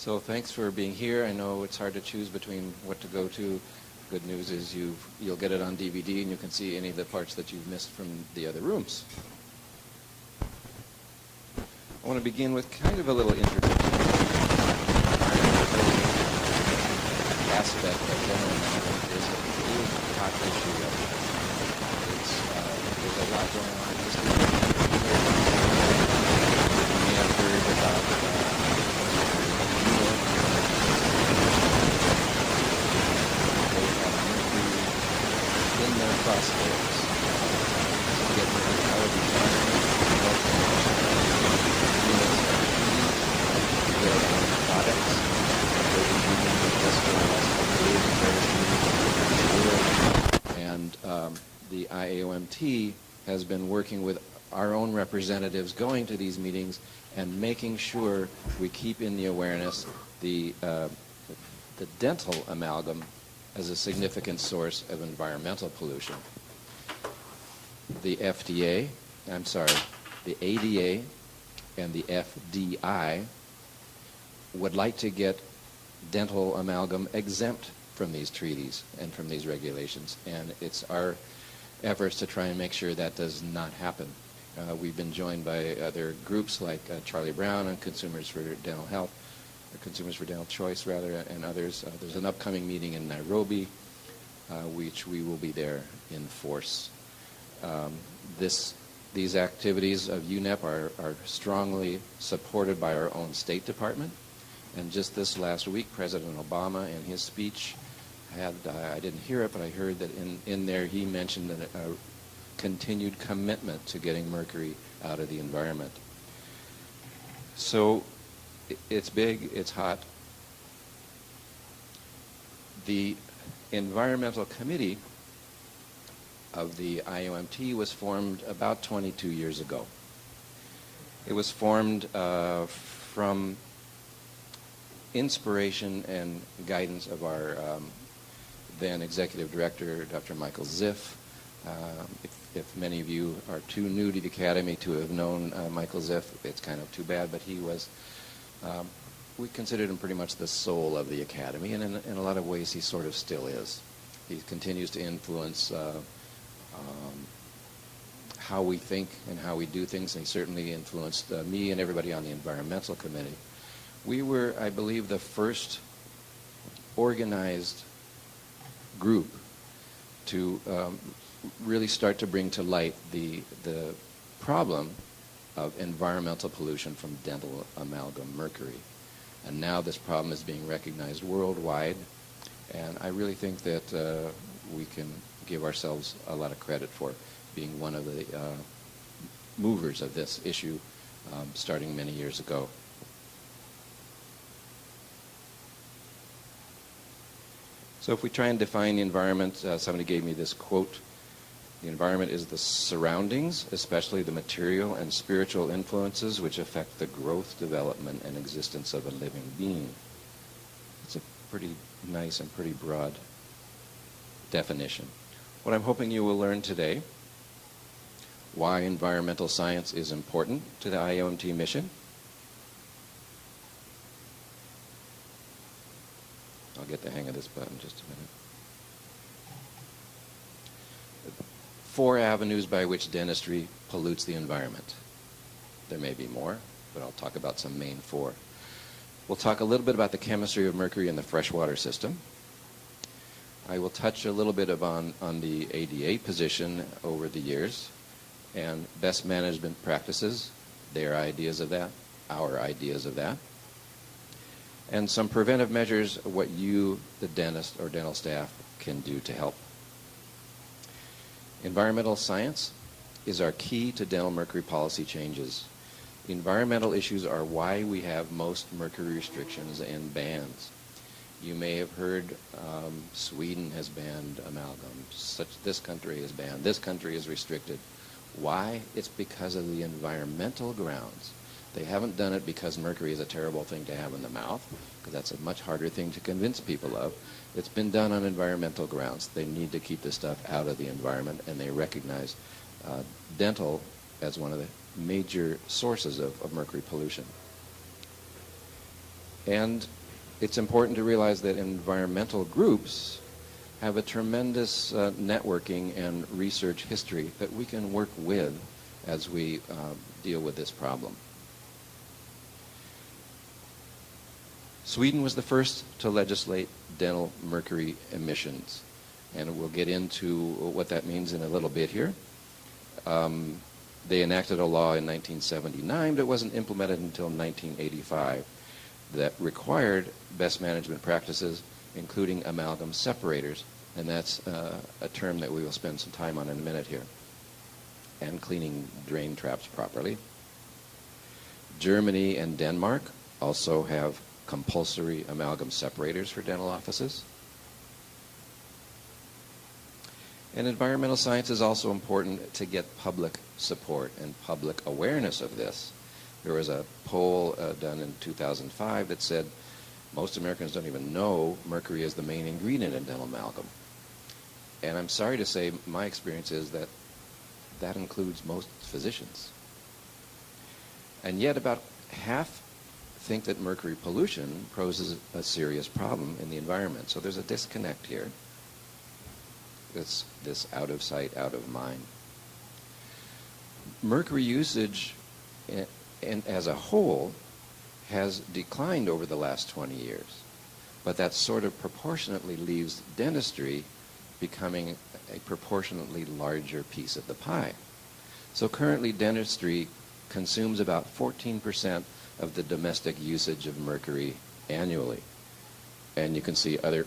So thanks for being here. I know it's hard to choose between what to go to. Good news is you'll get it on DVD and you can see any of the parts that you've missed from the other rooms. I want to begin with kind of a little introduction to the aspect of general management is a huge hot issue. There's a lot going on. Just you may have heard about in their crosshairs to get out of the products, and the IAOMT has been working with our own representatives going to these meetings and making sure we keep in the awareness the dental amalgam as a significant source of environmental pollution. The FDA, the ADA and the FDI would like to get dental amalgam exempt from these treaties and from these regulations, and it's our efforts to try and make sure that does not happen. We've been joined by other groups like Charlie Brown and Consumers for Dental Health, Consumers for Dental Choice, rather, and others. There's an upcoming meeting in Nairobi, which we will be there in force. These activities of UNEP are strongly supported by our own State Department. And just this last week, President Obama, in his speech, I didn't hear it, but I heard that in there he mentioned a continued commitment to getting mercury out of the environment. So it's big, it's hot. The Environmental Committee of the IAOMT was formed about 22 years ago. It was formed from inspiration and guidance of our then Executive Director, Dr. Michael Ziff. If many of you are too new to the Academy to have known Michael Ziff, it's kind of too bad, but he was we considered him pretty much the soul of the Academy, and in a lot of ways he sort of still is. He continues to influence how we think and how we do things, and he certainly influenced me and everybody on the Environmental Committee. We were, I believe, the first organized group to really start to bring to light the problem of environmental pollution from dental amalgam mercury. And now this problem is being recognized worldwide, and I really think that we can give ourselves a lot of credit for being one of the movers of this issue starting many years ago. So if we try and define the environment, somebody gave me this quote: "The environment is the surroundings, especially the material and spiritual influences which affect the growth, development, and existence of a living being." It's a pretty nice and pretty broad definition. What I'm hoping you will learn today: why environmental science is important to the IAOMT mission. I'll get the hang of this button in just a minute. 4 avenues by which dentistry pollutes the environment. There may be more, but I'll talk about some main 4. We'll talk a little bit about the chemistry of mercury in the freshwater system. I will touch a little bit on the ADA position over the years and best management practices, their ideas of that, our ideas of that, and some preventive measures, what you, the dentist or dental staff, can do to help. Environmental science is our key to dental mercury policy changes. Environmental issues are why we have most mercury restrictions and bans. You may have heard Sweden has banned amalgam, this country has banned, this country is restricted. Why? It's because of the environmental grounds. They haven't done it because mercury is a terrible thing to have in the mouth, because that's a much harder thing to convince people of. It's been done on environmental grounds. They need to keep this stuff out of the environment, and they recognize dental as one of the major sources of mercury pollution. And it's important to realize that environmental groups have a tremendous networking and research history that we can work with as we deal with this problem. Sweden was the first to legislate dental mercury emissions, and we'll get into what that means in a little bit here. They enacted a law in 1979, but it wasn't implemented until 1985 that required best management practices, including amalgam separators, and that's a term that we will spend some time on in a minute here, and cleaning drain traps properly. Germany and Denmark also have compulsory amalgam separators for dental offices. And environmental science is also important to get public support and public awareness of this. There was a poll done in 2005 that said most Americans don't even know mercury is the main ingredient in dental amalgam. And I'm sorry to say, my experience is that that includes most physicians. And yet about half think that mercury pollution poses a serious problem in the environment. So there's a disconnect here. It's this out of sight, out of mind. Mercury usage as a whole has declined over the last 20 years, but that sort of proportionately leaves dentistry becoming a proportionately larger piece of the pie. So currently dentistry consumes about 14% of the domestic usage of mercury annually. And you can see other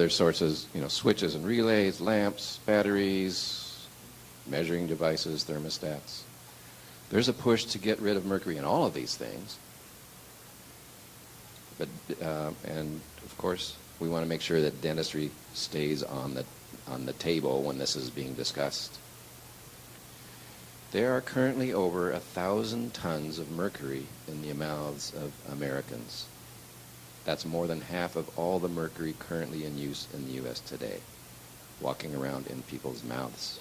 sources, switches and relays, lamps, batteries, measuring devices, thermostats. There's a push to get rid of mercury in all of these things. But and of course, we want to make sure that dentistry stays on the table when this is being discussed. There are currently over 1,000 tons of mercury in the mouths of Americans. That's more than half of all the mercury currently in use in the U.S. today, walking around in people's mouths.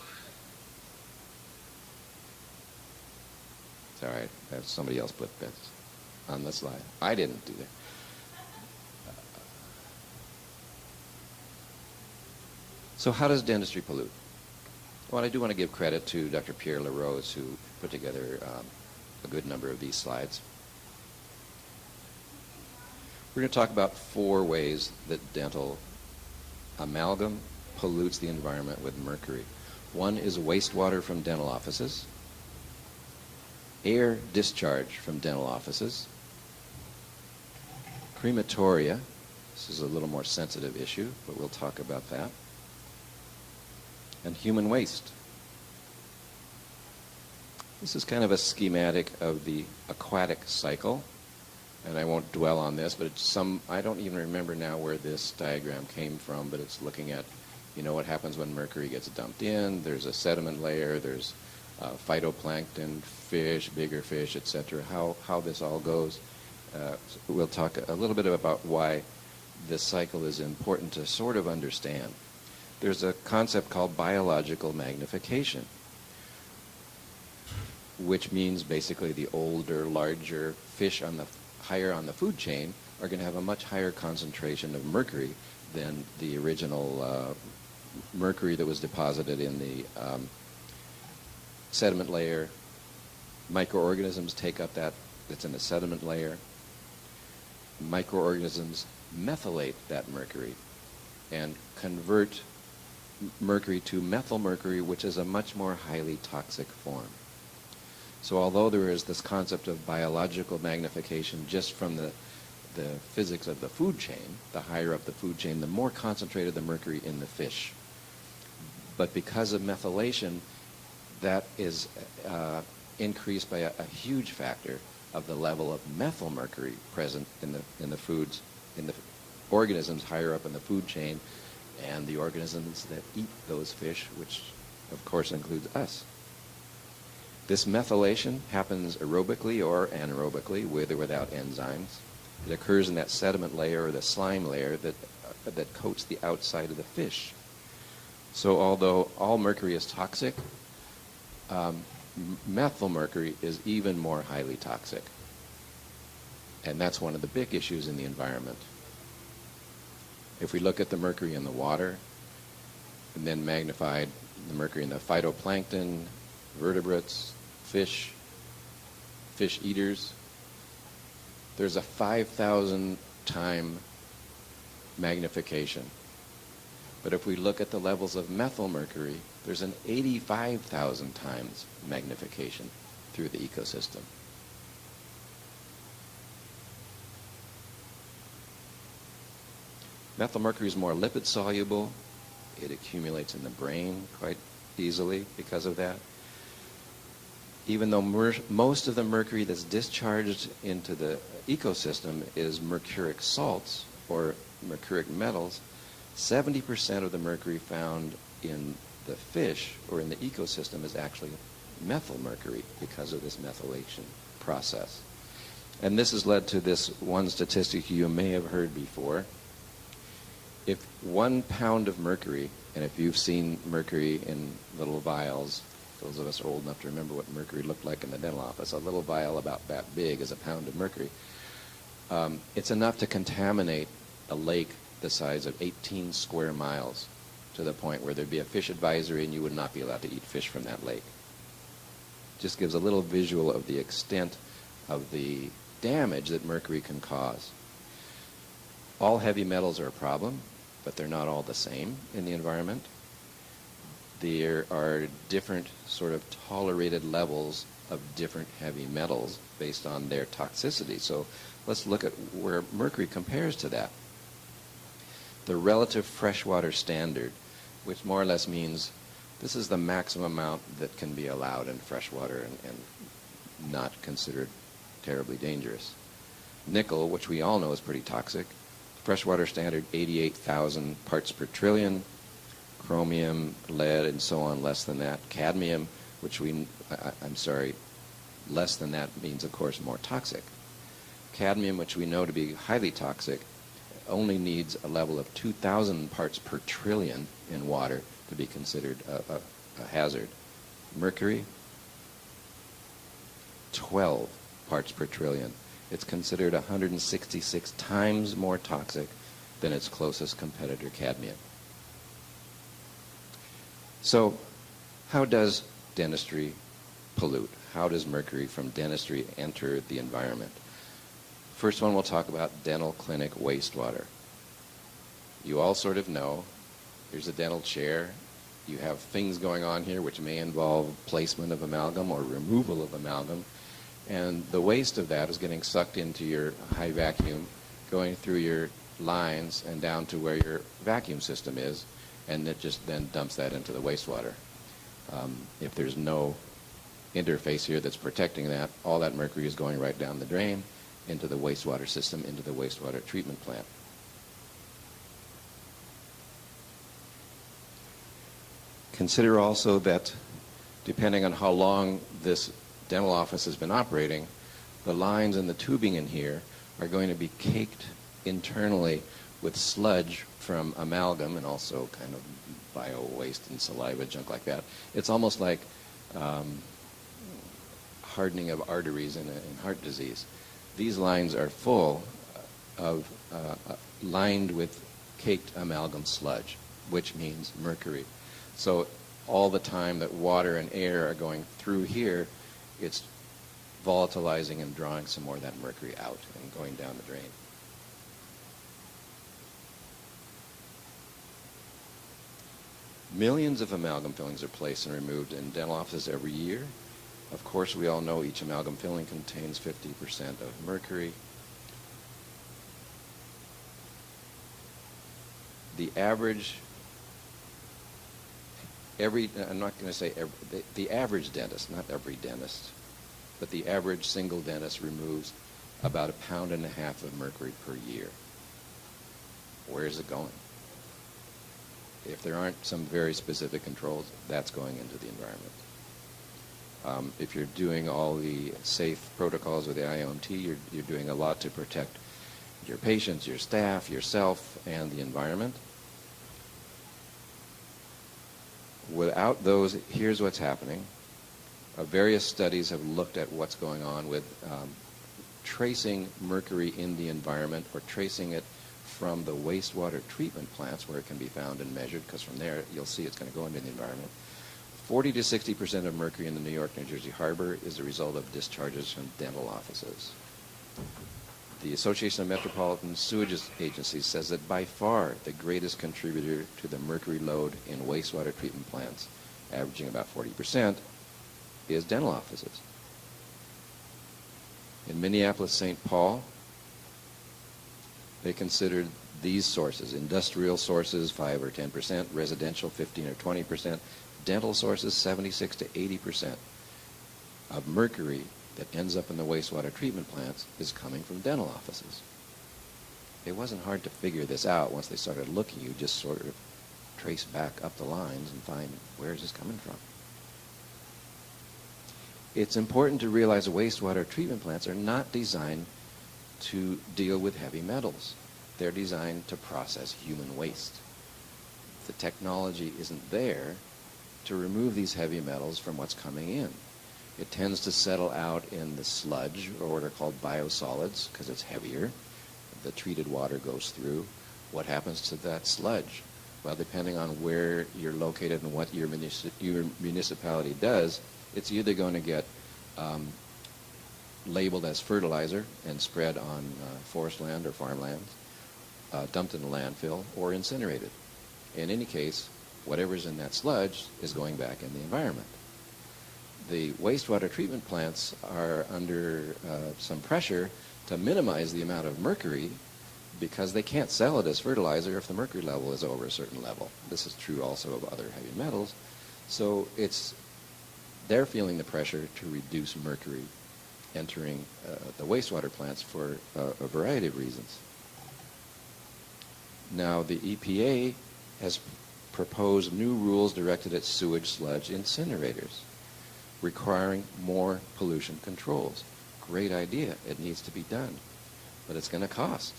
It's all right. Somebody else put that on the slide. I didn't do that. So how does dentistry pollute? Well, I do want to give credit to Dr. Pierre LaRose, who put together a good number of these slides. We're going to talk about 4 ways that dental amalgam pollutes the environment with mercury. One is wastewater from dental offices, air discharge from dental offices, crematoria. This is a little more sensitive issue, but we'll talk about that. And human waste. This is kind of a schematic of the aquatic cycle, and I won't dwell on this, but it's I don't even remember now where this diagram came from, but it's looking at, what happens when mercury gets dumped in. There's a sediment layer, there's phytoplankton, fish, bigger fish, etc., how this all goes. We'll talk a little bit about why this cycle is important to sort of understand. There's a concept called biological magnification, which means basically the older, larger fish higher on the food chain are going to have a much higher concentration of mercury than the original mercury that was deposited in the sediment layer. Microorganisms take up that's in the sediment layer. Microorganisms methylate that mercury and convert mercury to methylmercury, which is a much more highly toxic form. So although there is this concept of biological magnification just from the physics of the food chain, the higher up the food chain, the more concentrated the mercury in the fish. But because of methylation, that is increased by a huge factor of the level of methylmercury present in the foods, in the organisms higher up in the food chain, and the organisms that eat those fish, which of course includes us. This methylation happens aerobically or anaerobically, with or without enzymes. It occurs in that sediment layer or the slime layer that coats the outside of the fish. So although all mercury is toxic, methylmercury is even more highly toxic. And that's one of the big issues in the environment. If we look at the mercury in the water, and then magnified the mercury in the phytoplankton, vertebrates, fish eaters, there's a 5,000 time magnification. But if we look at the levels of methylmercury, there's an 85,000 times magnification through the ecosystem. Methylmercury is more lipid soluble. It accumulates in the brain quite easily because of that. Even though most of the mercury that's discharged into the ecosystem is mercuric salts or mercuric metals, 70% of the mercury found in the fish or in the ecosystem is actually methylmercury because of this methylation process. And this has led to this one statistic you may have heard before. If 1 pound of mercury, and if you've seen mercury in little vials, those of us old enough to remember what mercury looked like in the dental office, a little vial about that big is a pound of mercury. It's enough to contaminate a lake the size of 18 square miles to the point where there'd be a fish advisory and you would not be allowed to eat fish from that lake. Just gives a little visual of the extent of the damage that mercury can cause. All heavy metals are a problem, but they're not all the same in the environment. There are different sort of tolerated levels of different heavy metals based on their toxicity. So let's look at where mercury compares to that. The relative freshwater standard, which more or less means this is the maximum amount that can be allowed in freshwater and not considered terribly dangerous. Nickel, which we all know is pretty toxic, freshwater standard 88,000 parts per trillion. Chromium, lead, and so on, less than that. Cadmium, which less than that means, of course, more toxic. Cadmium, which we know to be highly toxic, only needs a level of 2,000 parts per trillion in water to be considered a hazard. Mercury, 12 parts per trillion. It's considered 166 times more toxic than its closest competitor, cadmium. So how does dentistry pollute? How does mercury from dentistry enter the environment? First one we'll talk about dental clinic wastewater. You all sort of know, here's a dental chair. You have things going on here which may involve placement of amalgam or removal of amalgam. And the waste of that is getting sucked into your high vacuum, going through your lines and down to where your vacuum system is, and it just then dumps that into the wastewater. If there's no interface here that's protecting that, all that mercury is going right down the drain into the wastewater system, into the wastewater treatment plant. Consider also that depending on how long this dental office has been operating, the lines and the tubing in here are going to be caked internally with sludge from amalgam and also kind of bio waste and saliva, junk like that. It's almost like hardening of arteries in heart disease. These lines are full of lined with caked amalgam sludge, which means mercury. So all the time that water and air are going through here, it's volatilizing and drawing some more of that mercury out and going down the drain. Millions of amalgam fillings are placed and removed in dental offices every year. Of course, we all know each amalgam filling contains 50% of mercury. The average, I'm not going to say the average dentist, not every dentist, but the average single dentist removes about 1.5 pounds of mercury per year. Where is it going? If there aren't some very specific controls, that's going into the environment. If you're doing all the safe protocols with the IAOMT, you're doing a lot to protect your patients, your staff, yourself, and the environment. Without those, here's what's happening. Various studies have looked at what's going on with tracing mercury in the environment or tracing it from the wastewater treatment plants where it can be found and measured, because from there you'll see it's going to go into the environment. 40 to 60% of mercury in the New York, New Jersey harbor is a result of discharges from dental offices. The Association of Metropolitan Sewage Agencies says that by far the greatest contributor to the mercury load in wastewater treatment plants, averaging about 40%, is dental offices. In Minneapolis-St. Paul, they considered these sources: industrial sources 5 or 10%, residential 15 or 20%, dental sources 76 to 80% of mercury that ends up in the wastewater treatment plants is coming from dental offices. It wasn't hard to figure this out once they started looking. You just sort of trace back up the lines and find where is this coming from. It's important to realize that wastewater treatment plants are not designed to deal with heavy metals. They're designed to process human waste. The technology isn't there to remove these heavy metals from what's coming in. It tends to settle out in the sludge, or what are called biosolids, because it's heavier. The treated water goes through. What happens to that sludge? Well, depending on where you're located and what your municipality does, it's either going to get labeled as fertilizer and spread on forest land or farmlands, dumped in a landfill, or incinerated. In any case, whatever's in that sludge is going back in the environment. The wastewater treatment plants are under some pressure to minimize the amount of mercury because they can't sell it as fertilizer if the mercury level is over a certain level. This is true also of other heavy metals. So they're feeling the pressure to reduce mercury entering the wastewater plants for a variety of reasons. Now, the EPA has proposed new rules directed at sewage sludge incinerators, requiring more pollution controls. Great idea. It needs to be done. But it's going to cost.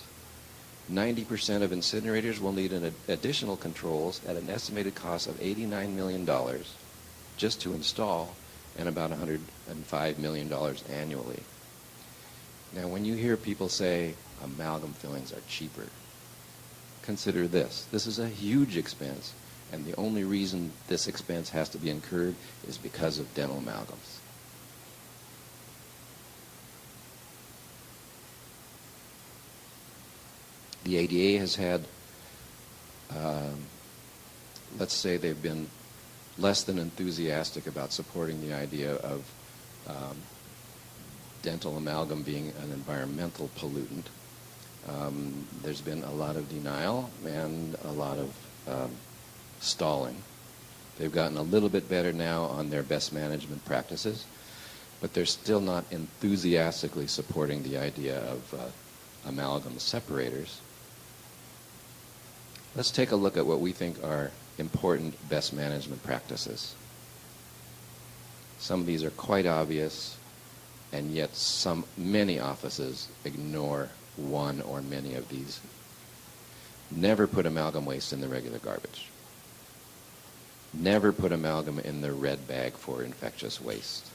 90% of incinerators will need an additional controls at an estimated cost of $89 million just to install, and about $105 million annually. Now, when you hear people say amalgam fillings are cheaper, consider this. This is a huge expense, and the only reason this expense has to be incurred is because of dental amalgams. The ADA has had, let's say they've been less than enthusiastic about supporting the idea of dental amalgam being an environmental pollutant. There's been a lot of denial and a lot of stalling. They've gotten a little bit better now on their best management practices, but they're still not enthusiastically supporting the idea of amalgam separators. Let's take a look at what we think are important best management practices. Some of these are quite obvious, and yet many offices ignore one or many of these. Never put amalgam waste in the regular garbage. Never put amalgam in the red bag for infectious waste.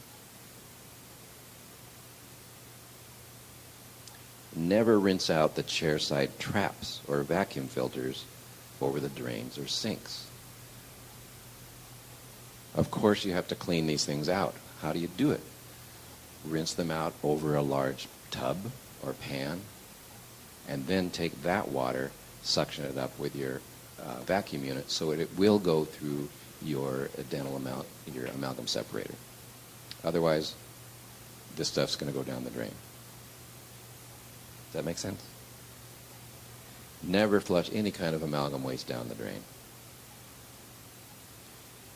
Never rinse out the chairside traps or vacuum filters over the drains or sinks. Of course, you have to clean these things out. How do you do it? Rinse them out over a large tub or pan, and then take that water, suction it up with your vacuum unit so it will go through your your amalgam separator. Otherwise, this stuff's going to go down the drain. Does that make sense? Never flush any kind of amalgam waste down the drain.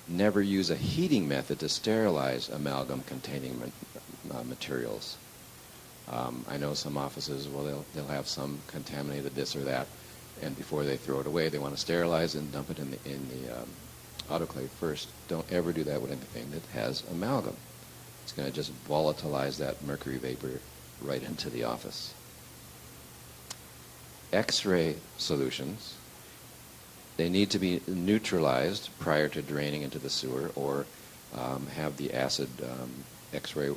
Never use a heating method to sterilize amalgam-containing materials. I know some offices, well, they'll have some contaminated this or that, and before they throw it away, they want to sterilize it and dump it in the autoclave first. Don't ever do that with anything that has amalgam. It's going to just volatilize that mercury vapor right into the office. X-ray solutions, they need to be neutralized prior to draining into the sewer, or have the acid X-ray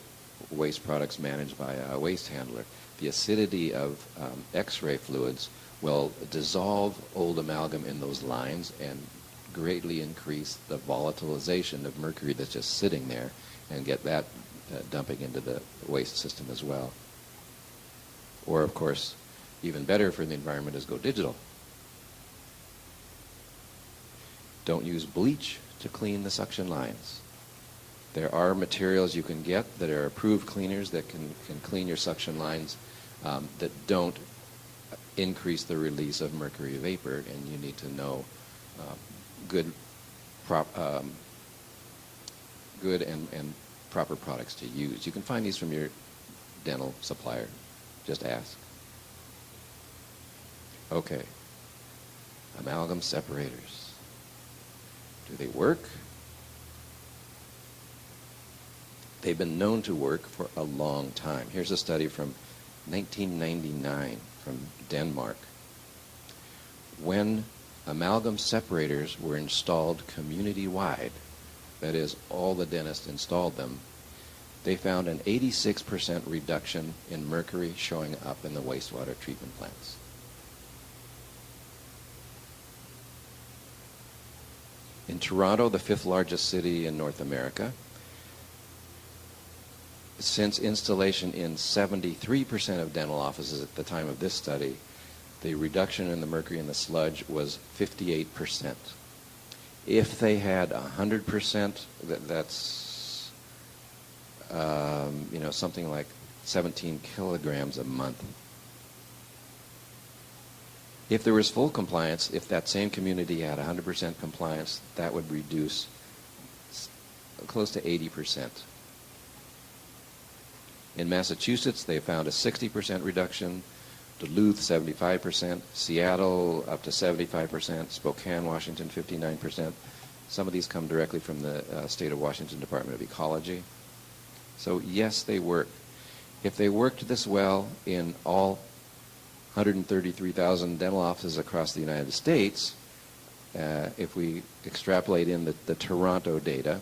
waste products managed by a waste handler. the acidity of X-ray fluids will dissolve old amalgam in those lines and greatly increase the volatilization of mercury that's just sitting there and get that dumping into the waste system as well. Or, of course, even better for the environment is go digital. Don't use bleach to clean the suction lines. There are materials you can get that are approved cleaners that can clean your suction lines that don't increase the release of mercury vapor, and you need to know good and proper products to use. You can find these from your dental supplier. Just ask. Okay. Amalgam separators. Do they work? They've been known to work for a long time. Here's a study from 1999 from Denmark. When amalgam separators were installed community-wide, that is, all the dentists installed them, they found an 86% reduction in mercury showing up in the wastewater treatment plants. In Toronto, the 5th largest city in North America, since installation in 73% of dental offices at the time of this study, the reduction in the mercury in the sludge was 58%. If they had 100%, that's something like 17 kilograms a month. If there was full compliance, if that same community had 100% compliance, that would reduce close to 80%. In Massachusetts, they found a 60% reduction, Duluth 75%, Seattle up to 75%, Spokane, Washington 59%. Some of these come directly from the state of Washington Department of Ecology. So yes, they work. If they worked this well in all 133,000 dental offices across the United States, if we extrapolate in the Toronto data,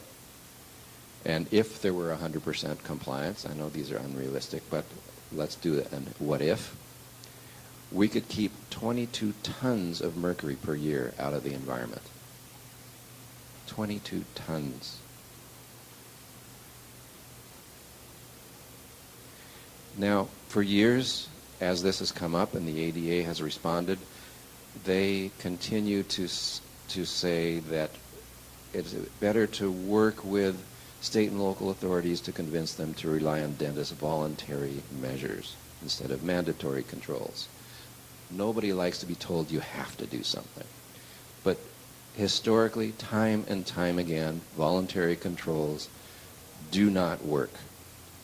and if there were 100% compliance, I know these are unrealistic, but let's do it. And what if? We could keep 22 tons of mercury per year out of the environment. 22 tons. Now, for years, as this has come up and the ADA has responded, they continue to say that it's better to work with state and local authorities to convince them to rely on dentists' voluntary measures instead of mandatory controls. Nobody likes to be told you have to do something. But historically, time and time again, voluntary controls do not work.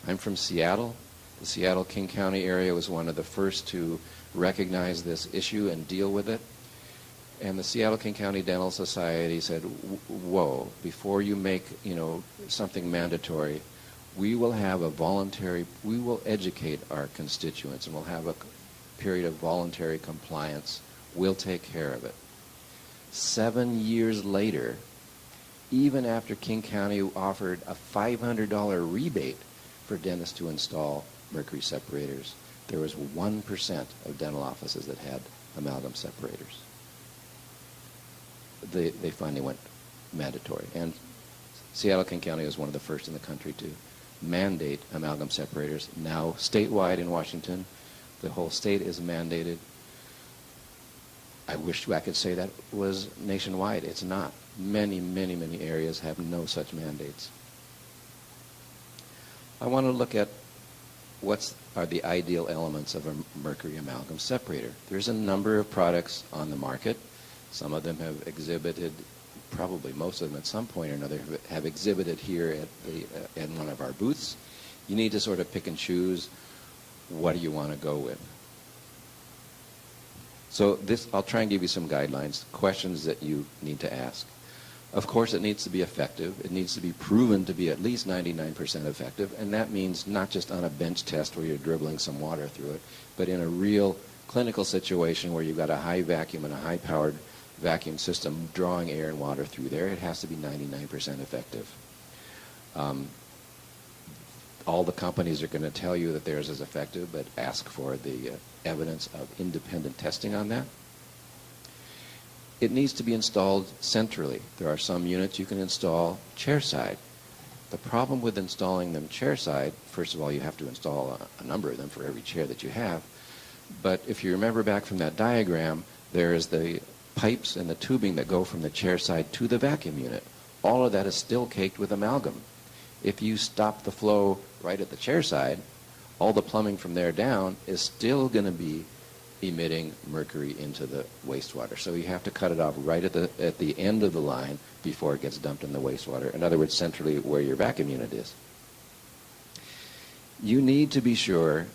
I'm from Seattle. The Seattle-King County area was one of the first to recognize this issue and deal with it. And the Seattle-King County Dental Society said, whoa, before you make, something mandatory, we will educate our constituents and we'll have a period of voluntary compliance. We'll take care of it. 7 years later, even after King County offered a $500 rebate for dentists to install mercury separators, there was 1% of dental offices that had amalgam separators. They finally went mandatory. And Seattle-King County was one of the first in the country to mandate amalgam separators. Now, statewide in Washington, the whole state is mandated. I wish I could say that was nationwide. It's not. Many, many, many areas have no such mandates. I want to look at what are the ideal elements of a mercury amalgam separator. There's a number of products on the market. Some of them have exhibited, probably most of them at some point or another, have exhibited here at one of our booths. You need to sort of pick and choose what do you want to go with. So I'll try and give you some guidelines, questions that you need to ask. Of course, it needs to be effective. It needs to be proven to be at least 99% effective, and that means not just on a bench test where you're dribbling some water through it, but in a real clinical situation where you've got a high vacuum and a high-powered vacuum system drawing air and water through there. It has to be 99% effective. all the companies are going to tell you that theirs is effective, but ask for the evidence of independent testing on that. It needs to be installed centrally. There are some units you can install chairside. The problem with installing them chairside, first of all, you have to install a number of them for every chair that you have. But if you remember back from that diagram, there is the pipes and the tubing that go from the chairside to the vacuum unit. All of that is still caked with amalgam. If you stop the flow right at the chairside, all the plumbing from there down is still going to be emitting mercury into the wastewater. So you have to cut it off right at the end of the line before it gets dumped in the wastewater. In other words, centrally where your vacuum unit is. You need to be sure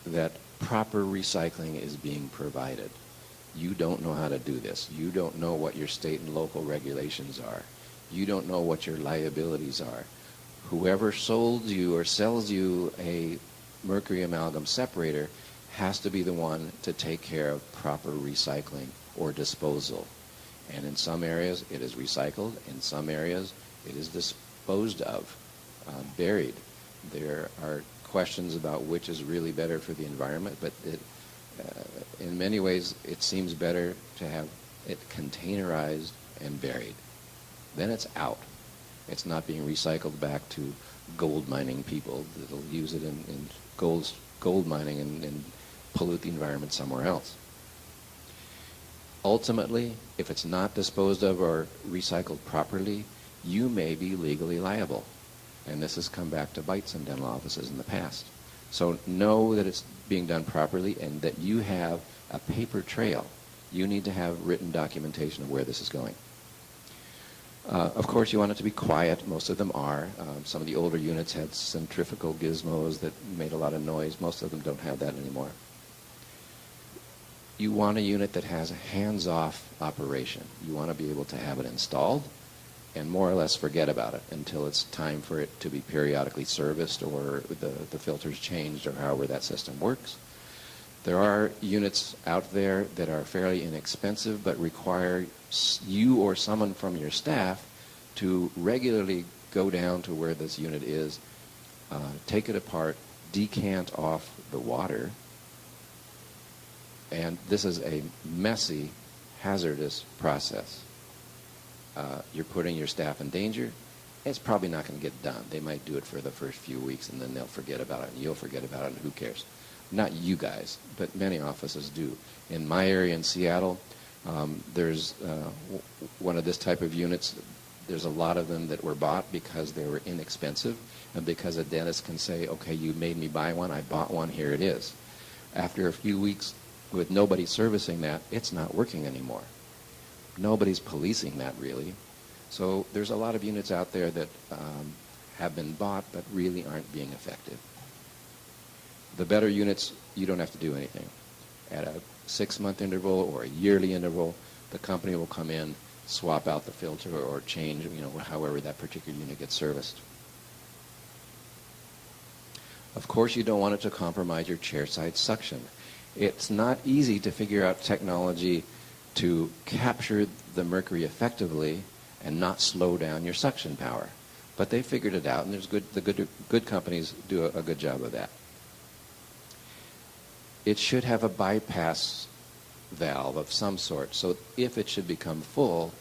that proper recycling is being provided. You don't know how to do this. You don't know what your state and local regulations are. You don't know what your liabilities are. Whoever sold you or sells you a mercury amalgam separator has to be the one to take care of proper recycling or disposal. And in some areas it is recycled, in some areas it is disposed of, buried. There are questions about which is really better for the environment, but in many ways it seems better to have it containerized and buried. Then it's out. It's not being recycled back to gold mining people that'll use it in gold mining and pollute the environment somewhere else. Ultimately, if it's not disposed of or recycled properly, you may be legally liable. And this has come back to bite some dental offices in the past. So know that it's being done properly and that you have a paper trail. You need to have written documentation of where this is going. Of course, you want it to be quiet. Most of them are. Some of the older units had centrifugal gizmos that made a lot of noise. Most of them don't have that anymore. You want a unit that has a hands-off operation. You want to be able to have it installed and more or less forget about it until it's time for it to be periodically serviced or the filters changed or however that system works. There are units out there that are fairly inexpensive but require you or someone from your staff to regularly go down to where this unit is, take it apart, decant off the water, and this is a messy, hazardous process. You're putting your staff in danger. It's probably not going to get done. They might do it for the first few weeks and then they'll forget about it and you'll forget about it and who cares? Not you guys, but many offices do. In my area in Seattle, there's one of this type of units. There's a lot of them that were bought because they were inexpensive and because a dentist can say, okay, you made me buy one, I bought one, here it is. After a few weeks with nobody servicing that, it's not working anymore. Nobody's policing that really. So there's a lot of units out there that have been bought but really aren't being effective. The better units, you don't have to do anything. At a 6-month interval or a yearly interval, the company will come in, swap out the filter or change, however that particular unit gets serviced. Of course, you don't want it to compromise your chairside suction. It's not easy to figure out technology to capture the mercury effectively and not slow down your suction power. But they figured it out, and the good companies do a good job of that. It should have a bypass valve of some sort, so if it should become full,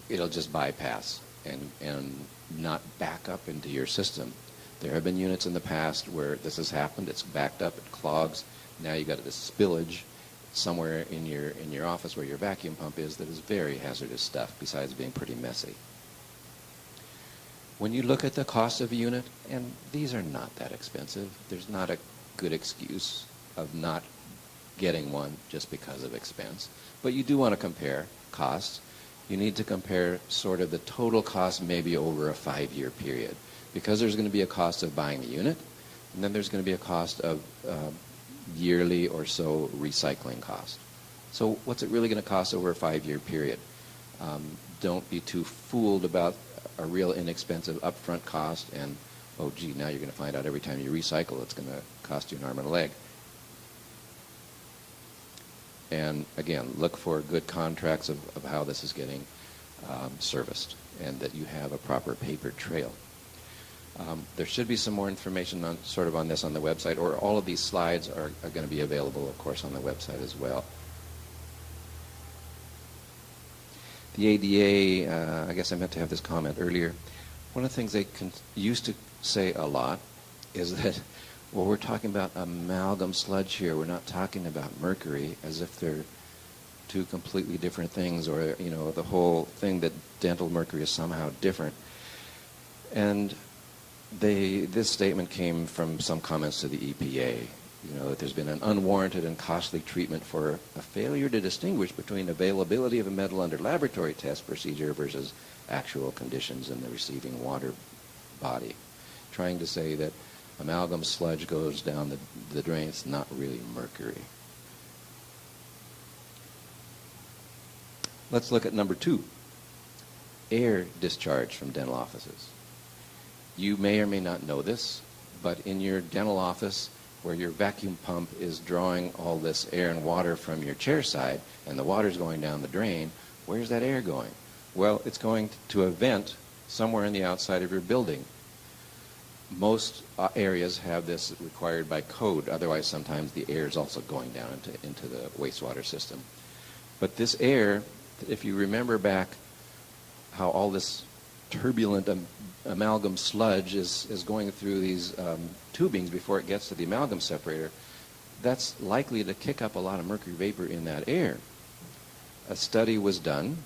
it'll just bypass and not back up into your system. There have been units in the past where this has happened. It's backed up, it clogs. Now you've got this spillage somewhere in your office where your vacuum pump is that is very hazardous stuff, besides being pretty messy. When you look at the cost of a unit, and these are not that expensive, there's not a good excuse of not getting one just because of expense. But you do want to compare costs. You need to compare sort of the total cost maybe over a 5-year period, because there's going to be a cost of buying the unit, and then there's going to be a cost of yearly or so recycling cost. So what's it really going to cost over a 5-year period? Don't be too fooled about a real inexpensive upfront cost and, oh gee, now you're going to find out every time you recycle it's going to cost you an arm and a leg. And again, look for good contracts of how this is getting serviced and that you have a proper paper trail. There should be some more information on this on the website, or all of these slides are going to be available, of course, on the website as well. The ADA, I guess I meant to have this comment earlier. One of the things they used to say a lot is that, well, we're talking about amalgam sludge here. We're not talking about mercury, as if they're two completely different things, or, you know, the whole thing that dental mercury is somehow different. And this statement came from some comments to the EPA, you know, that there's been an unwarranted and costly treatment for a failure to distinguish between availability of a metal under laboratory test procedure versus actual conditions in the receiving water body. Trying to say that amalgam sludge goes down the drain. It's not really mercury. Let's look at number 2, air discharge from dental offices. You may or may not know this, but in your dental office, where your vacuum pump is drawing all this air and water from your chair side, and the water's going down the drain, where's that air going? Well, it's going to a vent somewhere in the outside of your building. Most areas have this required by code. Otherwise, sometimes the air is also going down into the wastewater system. But this air, if you remember back how all this turbulent amalgam sludge is going through these tubings before it gets to the amalgam separator, that's likely to kick up a lot of mercury vapor in that air. A study was done,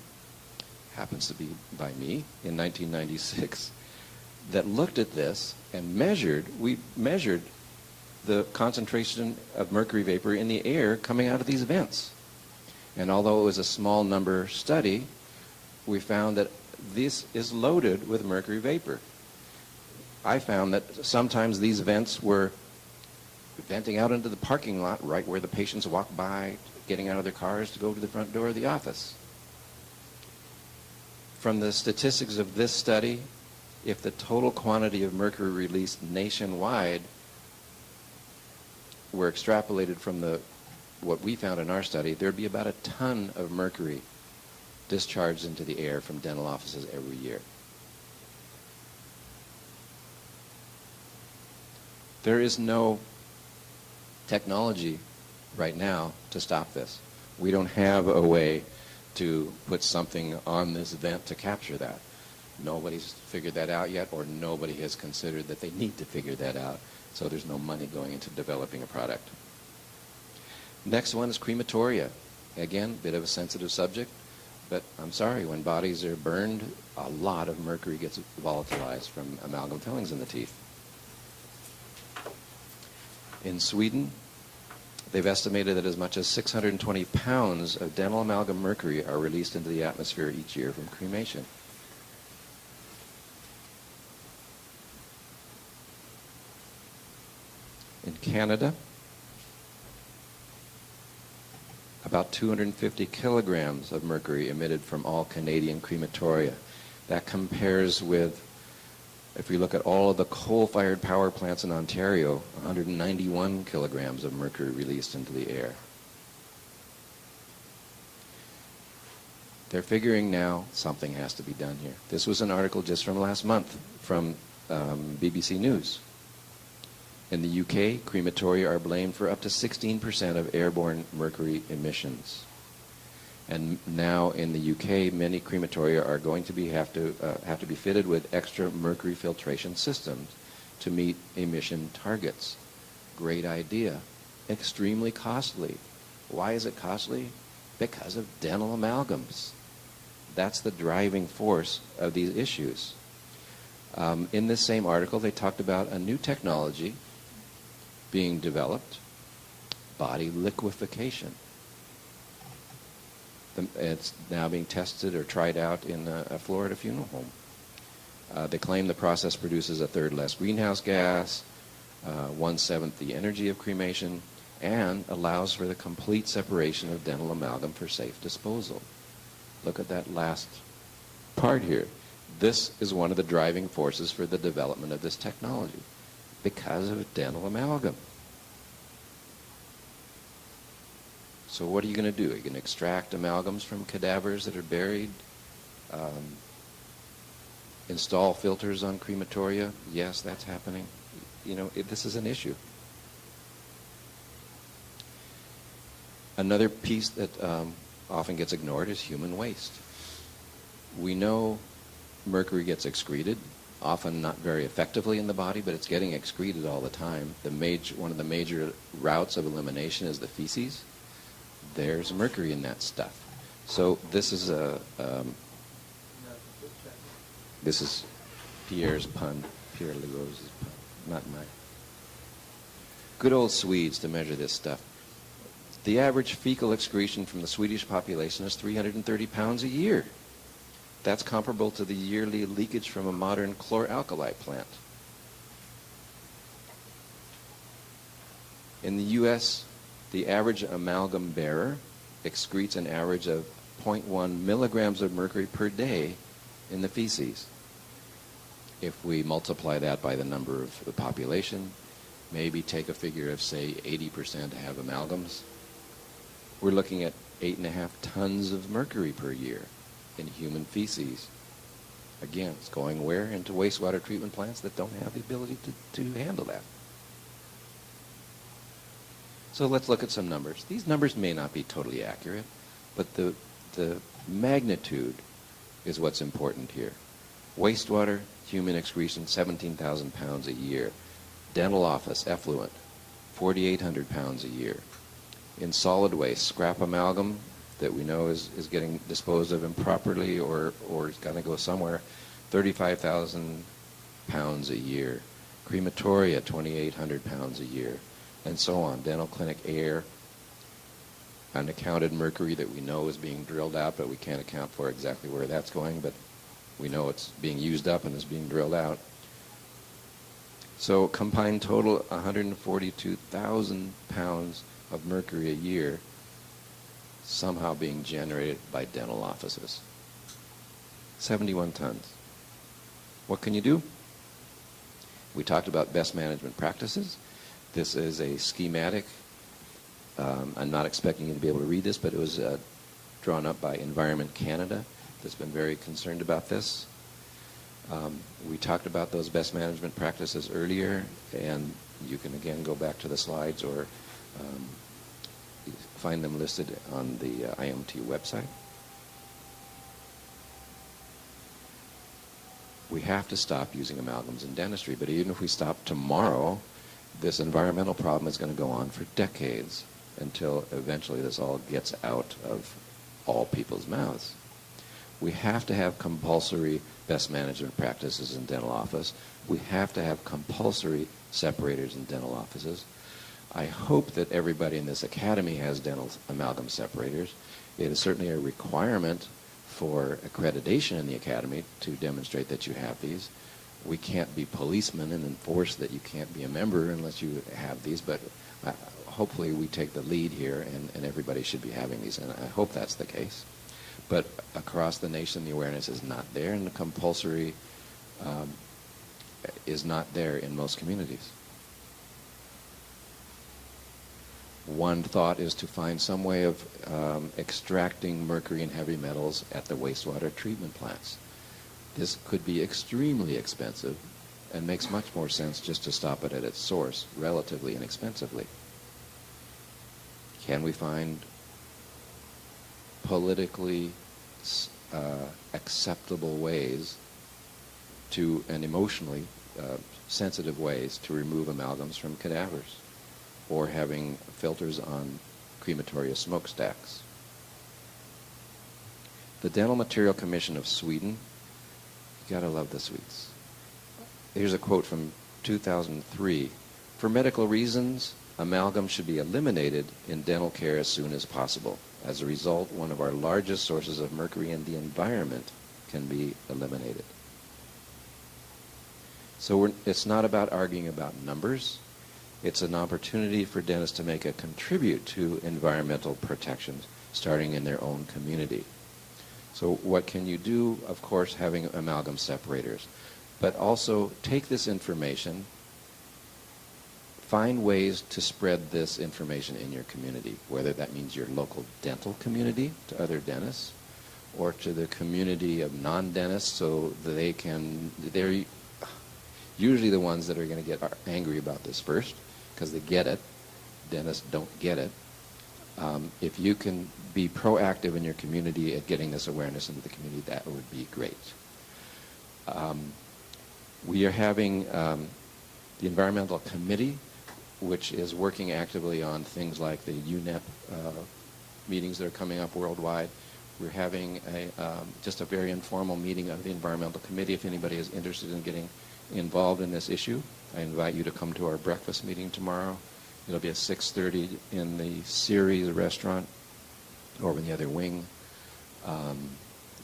happens to be by me, in 1996, that looked at this and we measured the concentration of mercury vapor in the air coming out of these vents. And although it was a small number study, we found that this is loaded with mercury vapor. I found that sometimes these vents were venting out into the parking lot right where the patients walk by, getting out of their cars to go to the front door of the office. From the statistics of this study, if the total quantity of mercury released nationwide were extrapolated from what we found in our study, there'd be about a ton of mercury discharged into the air from dental offices every year. There is no technology right now to stop this. We don't have a way to put something on this vent to capture that. Nobody's figured that out yet, or nobody has considered that they need to figure that out, so there's no money going into developing a product. Next one is crematoria. Again, bit of a sensitive subject, but I'm sorry, when bodies are burned, a lot of mercury gets volatilized from amalgam fillings in the teeth. In Sweden, they've estimated that as much as 620 pounds of dental amalgam mercury are released into the atmosphere each year from cremation. In Canada, about 250 kilograms of mercury emitted from all Canadian crematoria. That compares with, if we look at all of the coal-fired power plants in Ontario, 191 kilograms of mercury released into the air. They're figuring now something has to be done here. This was an article just from last month from BBC News. In the UK, crematoria are blamed for up to 16% of airborne mercury emissions. And now in the UK, many crematoria are going to have to be fitted with extra mercury filtration systems to meet emission targets. Great idea. Extremely costly. Why is it costly? Because of dental amalgams. That's the driving force of these issues. In this same article, they talked about a new technology being developed, body liquefaction. It's now being tested or tried out in a Florida funeral home. They claim the process produces a third less greenhouse gas, 1/7 the energy of cremation, and allows for the complete separation of dental amalgam for safe disposal. Look at that last part here. This is one of the driving forces for the development of this technology, because of dental amalgam. So what are you going to do? Are you going to extract amalgams from cadavers that are buried Install filters on crematoria. Yes, that's happening. This is an issue. Another piece that often gets ignored is human waste. We know mercury gets excreted, often not very effectively in the body, but it's getting excreted all the time. One of the major routes of elimination is the feces. There's mercury in that stuff. So this is this is Pierre's pun, Pierre Lerose's pun, not mine. Good old Swedes to measure this stuff. The average fecal excretion from the Swedish population is 330 pounds a year. That's comparable to the yearly leakage from a modern chlor-alkali plant. In the U.S., the average amalgam bearer excretes an average of 0.1 milligrams of mercury per day in the feces. If we multiply that by the number of the population, maybe take a figure of, say, 80% have amalgams, we're looking at 8.5 tons of mercury per year in human feces. Again, it's going where? Into wastewater treatment plants that don't have the ability to handle that. So let's look at some numbers. These numbers may not be totally accurate, but the magnitude is what's important here. Wastewater, human excretion, 17,000 pounds a year. Dental office, effluent, 4,800 pounds a year. In solid waste, scrap amalgam that we know is getting disposed of improperly or is going to go somewhere, 35,000 pounds a year. Crematoria, 2,800 pounds a year, and so on. Dental clinic air, unaccounted mercury that we know is being drilled out, but we can't account for exactly where that's going, but we know it's being used up and is being drilled out. So combined total, 142,000 pounds of mercury a year somehow being generated by dental offices. 71 tons. What can you do? We talked about best management practices. This is a schematic. I'm not expecting you to be able to read this, but it was drawn up by Environment Canada that's been very concerned about this. We talked about those best management practices earlier, and you can again go back to the slides or find them listed on the IAOMT website. We have to stop using amalgams in dentistry, but even if we stop tomorrow, this environmental problem is going to go on for decades until eventually this all gets out of all people's mouths. We have to have compulsory best management practices in dental office. We have to have compulsory separators in dental offices. I hope that everybody in this academy has dental amalgam separators. It is certainly a requirement for accreditation in the academy to demonstrate that you have these. We can't be policemen and enforce that you can't be a member unless you have these, but hopefully we take the lead here and everybody should be having these, and I hope that's the case. But across the nation, the awareness is not there, and the compulsory is not there in most communities. One thought is to find some way of extracting mercury and heavy metals at the wastewater treatment plants. This could be extremely expensive and makes much more sense just to stop it at its source relatively inexpensively. Can we find politically acceptable ways to, and emotionally sensitive ways to remove amalgams from cadavers, or having filters on crematoria smokestacks? The Dental Material Commission of Sweden, you gotta love the Swedes. Here's a quote from 2003. For medical reasons, amalgam should be eliminated in dental care as soon as possible. As a result, one of our largest sources of mercury in the environment can be eliminated. So it's not about arguing about numbers. It's an opportunity for dentists to make a contribute to environmental protections, starting in their own community. So what can you do? Of course, having amalgam separators. But also take this information, find ways to spread this information in your community, whether that means your local dental community to other dentists, or to the community of non-dentists, so that they're usually the ones that are going to get angry about this first, because they get it. Dentists don't get it. If you can be proactive in your community at getting this awareness into the community, that would be great. We are having the Environmental Committee, which is working actively on things like the UNEP meetings that are coming up worldwide. We're having just a very informal meeting of the Environmental Committee. If anybody is interested in getting involved in this issue, I invite you to come to our breakfast meeting tomorrow. It'll be at 6:30 in the Ceres restaurant over in the other wing.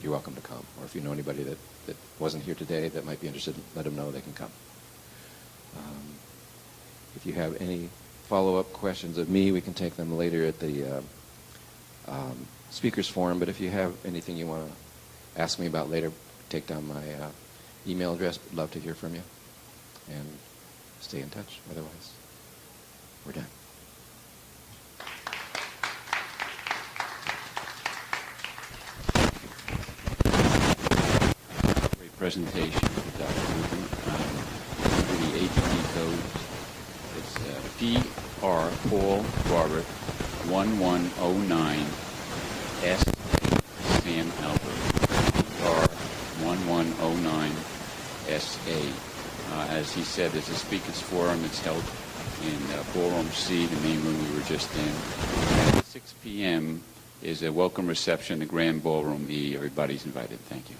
You're welcome to come. Or if you know anybody that wasn't here today that might be interested, let them know they can come. If you have any follow-up questions of me, we can take them later at the speakers forum. But if you have anything you want to ask me about later, take down my email address. Would love to hear from you. And stay in touch. Otherwise, we're done. Great presentation, Dr. Rubin. For the APD code, it's PR Paul Robert 1109 S Sam Albert PR 1109 SA. As he said, there's a speakers forum. It's held in Ballroom C, the main room we were just in. At 6 p.m. is a welcome reception, the Grand Ballroom E. Everybody's invited. Thank you.